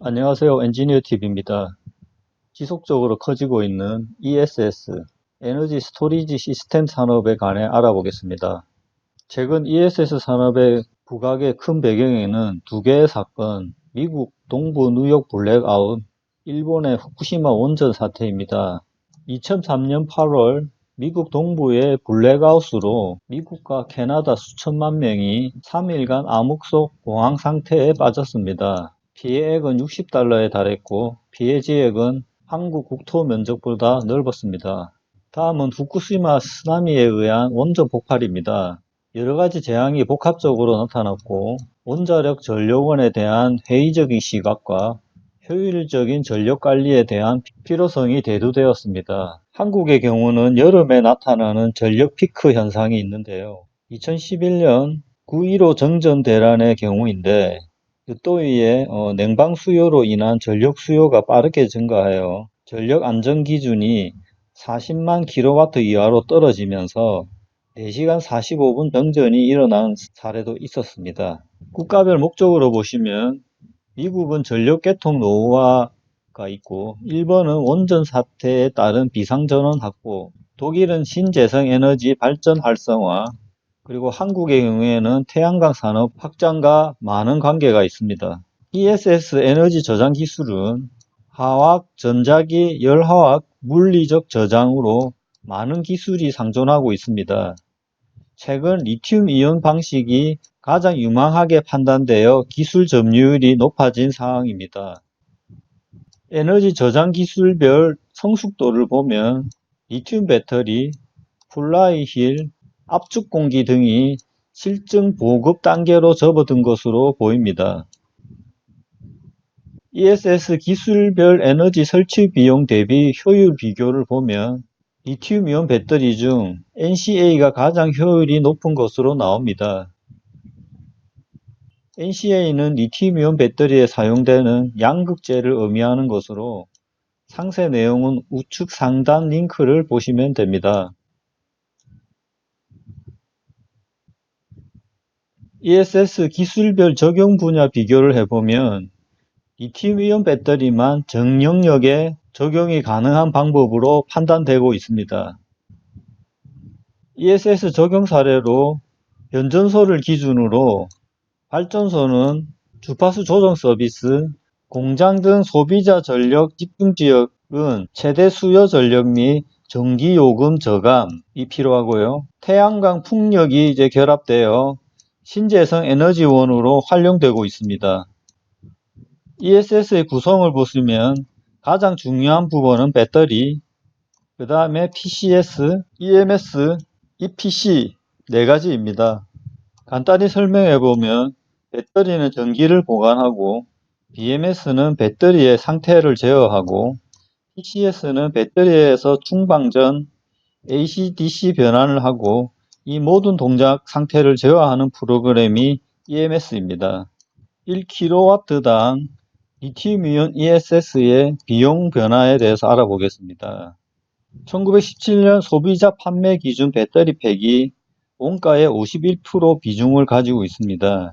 안녕하세요. 엔지니어TV입니다. 지속적으로 커지고 있는 ESS, 에너지 스토리지 시스템 산업에 관해 알아보겠습니다. 최근 ESS 산업의 부각의 큰 배경에는 두 개의 사건, 미국 동부 뉴욕 블랙아웃, 일본의 후쿠시마 원전 사태입니다. 2003년 8월 미국 동부의 블랙아웃으로 미국과 캐나다 수천만 명이 3일간 암흑 속 공황 상태에 빠졌습니다. 피해액은 $60에 달했고 피해 지역은 한국 국토 면적보다 넓었습니다. 다음은 후쿠시마 쓰나미에 의한 원전 폭발입니다. 여러가지 재앙이 복합적으로 나타났고 원자력 전력원에 대한 회의적인 시각과 효율적인 전력 관리에 대한 필요성이 대두되었습니다. 한국의 경우는 여름에 나타나는 전력 피크 현상이 있는데요. 2011년 9.15 정전 대란의 경우인데 옅도위의 냉방 수요로 인한 전력 수요가 빠르게 증가하여 전력 안정 기준이 40만 킬로와트 이하로 떨어지면서 4시간 45분 정전이 일어난 사례도 있었습니다. 국가별 목적으로 보시면 미국은 전력 개통 노후화가 있고 일본은 원전 사태에 따른 비상전원 확보, 독일은 신재생 에너지 발전 활성화, 그리고 한국의 경우에는 태양광 산업 확장과 많은 관계가 있습니다. ESS 에너지 저장 기술은 화학, 전자기, 열화학, 물리적 저장으로 많은 기술이 상존하고 있습니다. 최근 리튬이온 방식이 가장 유망하게 판단되어 기술 점유율이 높아진 상황입니다. 에너지 저장 기술별 성숙도를 보면 리튬 배터리, 플라이힐, 압축 공기 등이 실증 보급 단계로 접어든 것으로 보입니다. ESS 기술별 에너지 설치 비용 대비 효율 비교를 보면 리튬이온 배터리 중 NCA가 가장 효율이 높은 것으로 나옵니다. NCA는 리튬이온 배터리에 사용되는 양극재를 의미하는 것으로 상세 내용은 우측 상단 링크를 보시면 됩니다. ESS 기술별 적용 분야 비교를 해보면 리튬이온 배터리만 전 영역에 적용이 가능한 방법으로 판단되고 있습니다. ESS 적용 사례로 변전소를 기준으로 발전소는 주파수 조정 서비스, 공장 등 소비자 전력 집중 지역은 최대 수요 전력 및 전기 요금 저감이 필요하고요. 태양광 풍력이 결합되어 신재생 에너지원으로 활용되고 있습니다. ESS의 구성을 보시면 가장 중요한 부분은 배터리, 그 다음에 PCS, EMS, EPC 4가지입니다. 간단히 설명해 보면 배터리는 전기를 보관하고 BMS는 배터리의 상태를 제어하고 PCS는 배터리에서 충방 전 AC/DC 변환을 하고 이 모든 동작 상태를 제어하는 프로그램이 EMS입니다. 1kW당 리튬이온 ESS의 비용 변화에 대해서 알아보겠습니다. 1917년 소비자 판매 기준 배터리 팩이 원가의 51% 비중을 가지고 있습니다.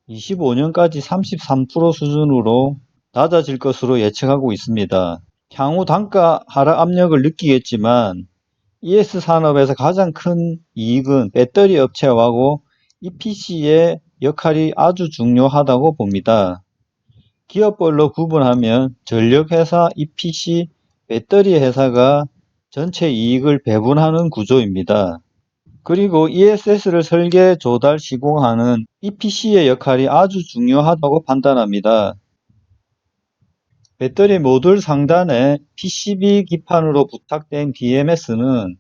25년까지 33% 수준으로 낮아질 것으로 예측하고 있습니다. 향후 단가 하락 압력을 느끼겠지만 ES 산업에서 가장 큰 이익은 배터리 업체하고 EPC의 역할이 아주 중요하다고 봅니다. 기업별로 구분하면 전력회사, EPC, 배터리 회사가 전체 이익을 배분하는 구조입니다. 그리고 ESS를 설계, 조달, 시공하는 EPC의 역할이 아주 중요하다고 판단합니다. 배터리 모듈 상단에 PCB 기판으로 부착된 BMS는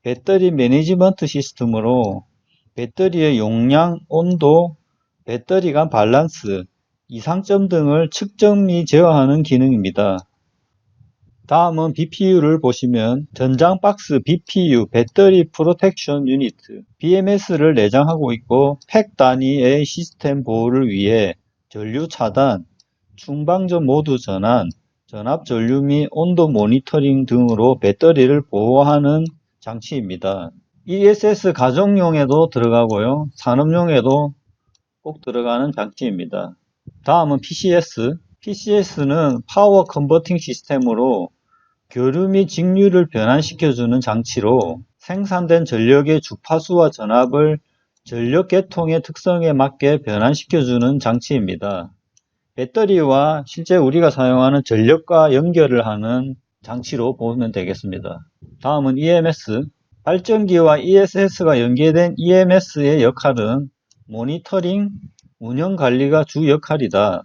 배터리 매니지먼트 시스템으로 배터리의 용량, 온도, 배터리 간 밸런스, 이상점 등을 측정 및 제어하는 기능입니다. 다음은 BPU를 보시면 전장 박스 BPU, 배터리 프로텍션 유니트, BMS를 내장하고 있고 팩 단위의 시스템 보호를 위해 전류 차단, 충방전 모드 전환, 전압 전류 및 온도 모니터링 등으로 배터리를 보호하는 장치입니다. ESS 가정용에도 들어가고요. 산업용에도 꼭 들어가는 장치입니다. 다음은 PCS. PCS는 파워 컨버팅 시스템으로 교류 및 직류를 변환시켜주는 장치로 생산된 전력의 주파수와 전압을 전력 계통의 특성에 맞게 변환시켜주는 장치입니다. 배터리와 실제 우리가 사용하는 전력과 연결을 하는 장치로 보면 되겠습니다. 다음은 EMS. 발전기와 ESS가 연계된 EMS의 역할은 모니터링, 운영 관리가 주 역할이다.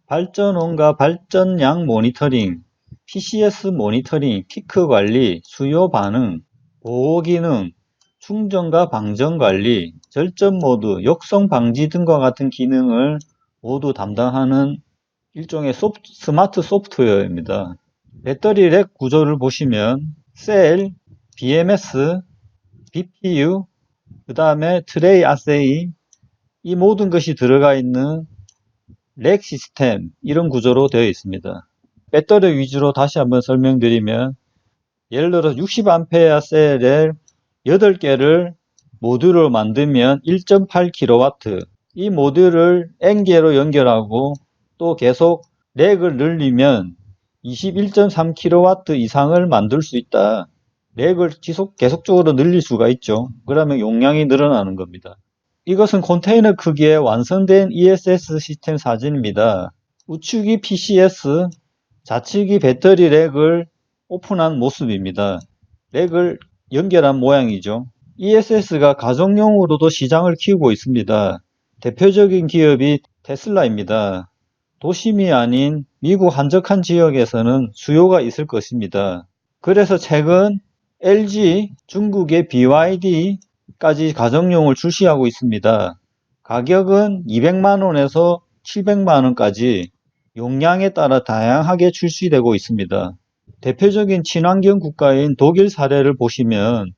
발전원과 발전량 모니터링, PCS 모니터링, 피크 관리, 수요 반응, 보호 기능, 충전과 방전 관리, 절전 모드, 욕성 방지 등과 같은 기능을 모두 담당하는 일종의 스마트 소프트웨어입니다. 배터리 렉 구조를 보시면 셀, BMS, BPU, 그 다음에 트레이 아세이, 이 모든 것이 들어가 있는 렉 시스템, 이런 구조로 되어 있습니다. 배터리 위주로 다시 한번 설명드리면, 예를 들어 60A 셀을 8개를 모듈로 만들면 1.8kW, 이 모듈을 N개로 연결하고 또 계속 렉을 늘리면 21.3kW 이상을 만들 수 있다. 렉을 계속적으로 늘릴 수가 있죠. 그러면 용량이 늘어나는 겁니다. 이것은 컨테이너 크기의 완성된 ESS 시스템 사진입니다. 우측이 PCS, 좌측이 배터리 렉을 오픈한 모습입니다. 렉을 연결한 모양이죠. ESS가 가정용으로도 시장을 키우고 있습니다. 대표적인 기업이 테슬라입니다. 도심이 아닌 미국 한적한 지역에서는 수요가 있을 것입니다. 그래서 최근 LG, 중국의 BYD까지 가정용을 출시하고 있습니다. 가격은 200만원에서 700만원까지 용량에 따라 다양하게 출시되고 있습니다. 대표적인 친환경 국가인 독일 사례를 보시면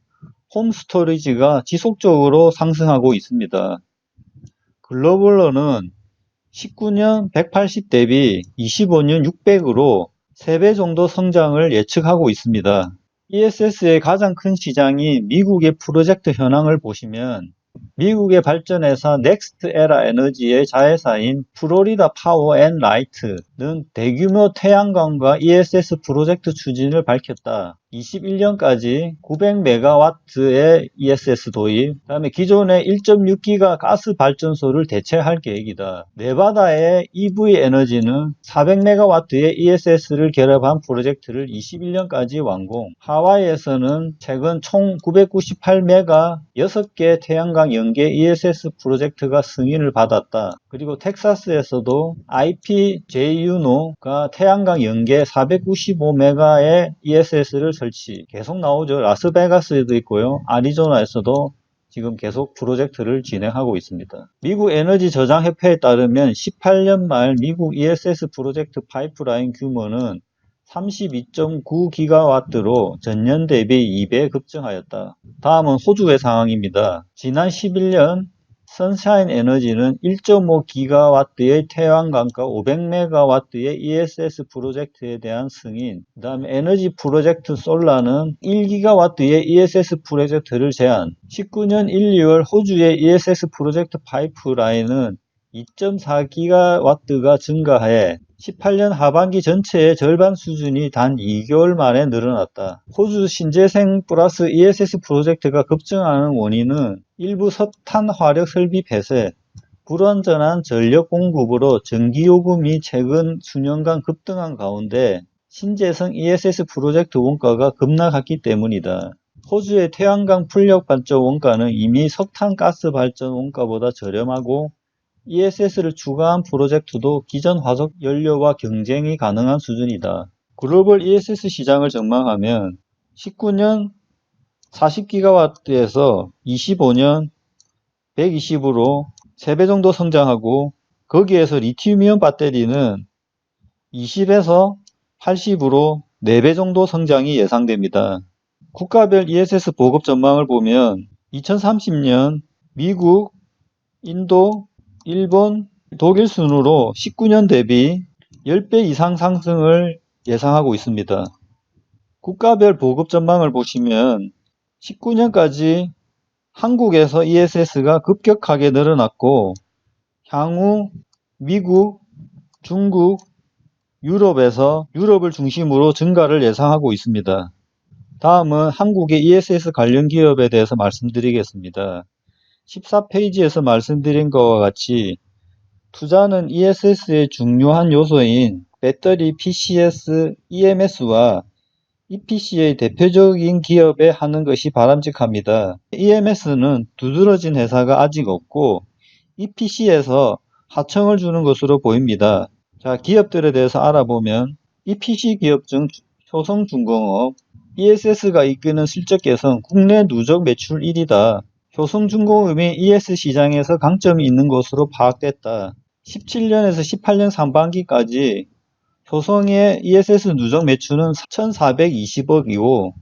홈 스토리지가 지속적으로 상승하고 있습니다. 글로벌로는 19년 180 대비 25년 600으로 3배 정도 성장을 예측하고 있습니다. ESS의 가장 큰 시장이 미국의 프로젝트 현황을 보시면 미국의 발전회사 넥스트에라 에너지의 자회사인 플로리다 파워 앤 라이트는 대규모 태양광과 ESS 프로젝트 추진을 밝혔다. 21년까지 900메가와트의 ESS 도입, 그 다음에 기존의 1.6기가 가스 발전소를 대체할 계획이다. 네바다의 EV 에너지는 400메가와트의 ESS를 결합한 프로젝트를 21년까지 완공. 하와이에서는 최근 총 998메가 6개 태양광 연계 ESS 프로젝트가 승인을 받았다. 그리고 텍사스에서도 IPJUNO가 태양광 연계 495메가의 ESS를 설치. 계속 나오죠. 라스베가스에도 있고요. 아리조나에서도 지금 계속 프로젝트를 진행하고 있습니다. 미국 에너지 저장 협회에 따르면 18년 말 미국 ESS 프로젝트 파이프라인 규모는 32.9기가와트로 전년 대비 2배 급증하였다. 다음은 호주의 상황입니다. 지난 11년 선샤인 에너지는 1.5기가와트의 태양광과 500메가와트의 ESS 프로젝트에 대한 승인, 그 다음에 에너지 프로젝트 솔라는 1기가와트의 ESS 프로젝트를 제안. 19년 1, 2월 호주의 ESS 프로젝트 파이프라인은 2.4기가와트가 증가해 18년 하반기 전체의 절반 수준이 단 2개월 만에 늘어났다. 호주 신재생 플러스 ESS 프로젝트가 급증하는 원인은 일부 석탄 화력 설비 폐쇄, 불완전한 전력 공급으로 전기요금이 최근 수년간 급등한 가운데 신재생 ESS 프로젝트 원가가 급락했기 때문이다. 호주의 태양광 풍력 발전 원가는 이미 석탄 가스 발전 원가보다 저렴하고 ESS를 추가한 프로젝트도 기존 화석 연료와 경쟁이 가능한 수준이다. 글로벌 ESS 시장을 전망하면 19년 40기가와트에서 25년 120으로 3배 정도 성장하고, 거기에서 리튬이온 배터리는 20에서 80으로 4배 정도 성장이 예상됩니다. 국가별 ESS 보급 전망을 보면 2030년 미국, 인도, 일본, 독일 순으로 19년 대비 10배 이상 상승을 예상하고 있습니다. 국가별 보급 전망을 보시면 19년까지 한국에서 ESS가 급격하게 늘어났고 향후 미국, 중국, 유럽을 중심으로 증가를 예상하고 있습니다. 다음은 한국의 ESS 관련 기업에 대해서 말씀드리겠습니다. 14페이지에서 말씀드린 것과 같이 투자는 ESS의 중요한 요소인 배터리 PCS, EMS와 EPC의 대표적인 기업에 하는 것이 바람직합니다. EMS는 두드러진 회사가 아직 없고 EPC에서 하청을 주는 것으로 보입니다. 자, 기업들에 대해서 알아보면 EPC 기업 중 효성중공업, ESS가 이끄는 실적 개선, 국내 누적 매출 1위다. 효성중공업이 ES 시장에서 강점이 있는 것으로 파악됐다. 17년에서 18년 상반기까지 효성의 ESS 누적 매출은 1,420억이고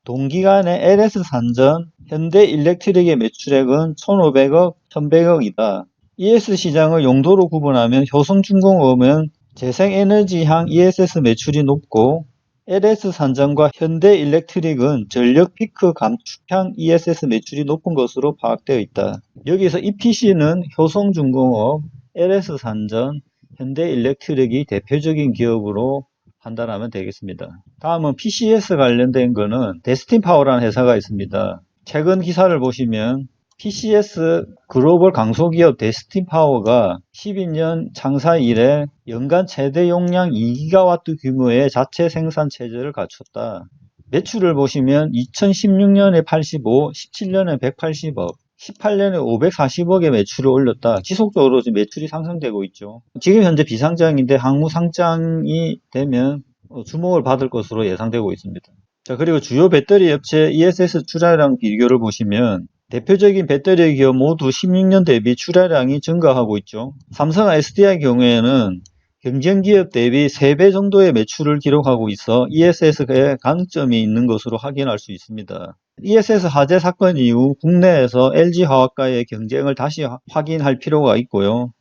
동기간에 LS 산전, 현대일렉트릭의 매출액은 1,500억, 1,100억이다. ES 시장을 용도로 구분하면 효성중공업은 재생에너지향 ESS 매출이 높고 LS 산전과 현대일렉트릭은 전력 피크 감축향 ESS 매출이 높은 것으로 파악되어 있다. 여기서 EPC는 효성중공업, LS 산전, 현대일렉트릭이 대표적인 기업으로 판단하면 되겠습니다. 다음은 PCS 관련된 거는 데스틴파워라는 회사가 있습니다. 최근 기사를 보시면 PCS 글로벌 강소기업 데스틴파워가 12년 창사 이래 연간 최대 용량 2기가와트 규모의 자체 생산 체제를 갖췄다. 매출을 보시면 2016년에 85, 17년에 180억, 18년에 540억의 매출을 올렸다. 지속적으로 지금 매출이 상승되고 있죠. 지금 현재 비상장인데 항무 상장이 되면 주목을 받을 것으로 예상되고 있습니다. 자, 그리고 주요 배터리 업체 ESS 출하량 비교를 보시면 대표적인 배터리 기업 모두 16년 대비 출하량이 증가하고 있죠. 삼성 SDI 경우에는 경쟁 기업 대비 3배 정도의 매출을 기록하고 있어 ESS에 강점이 있는 것으로 확인할 수 있습니다. ESS 화재 사건 이후 국내에서 LG화학과의 경쟁을 다시 확인할 필요가 있고요.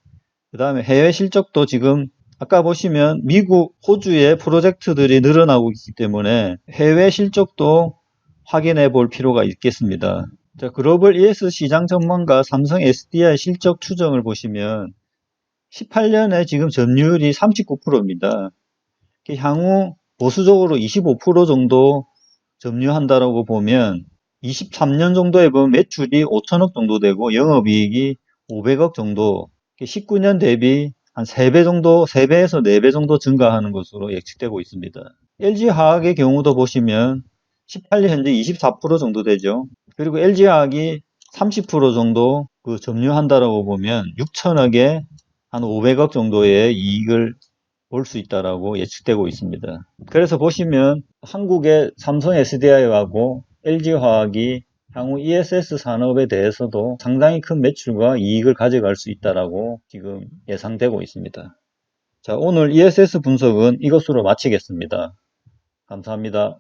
그 다음에 해외 실적도 지금 아까 보시면 미국, 호주의 프로젝트들이 늘어나고 있기 때문에 해외 실적도 확인해 볼 필요가 있겠습니다. 자, 글로벌 ES 시장 전망가 삼성 SDI 실적 추정을 보시면 18년에 지금 점유율이 39%입니다. 향후 보수적으로 25% 정도 점유한다라고 보면 23년 정도에 보면 매출이 5천억 정도 되고 영업이익이 500억 정도, 19년 대비 한 3배 정도, 3배에서 4배 정도 증가하는 것으로 예측되고 있습니다. LG화학의 경우도 보시면 18년 현재 24% 정도 되죠. 그리고 LG화학이 30% 정도 점유한다라고 보면 6천억에 한 500억 정도의 이익을 볼 수 있다라고 예측되고 있습니다. 그래서 보시면 한국의 삼성 SDI하고 LG화학이 향후 ESS 산업에 대해서도 상당히 큰 매출과 이익을 가져갈 수 있다라고 지금 예상되고 있습니다. 자, 오늘 ESS 분석은 이것으로 마치겠습니다. 감사합니다.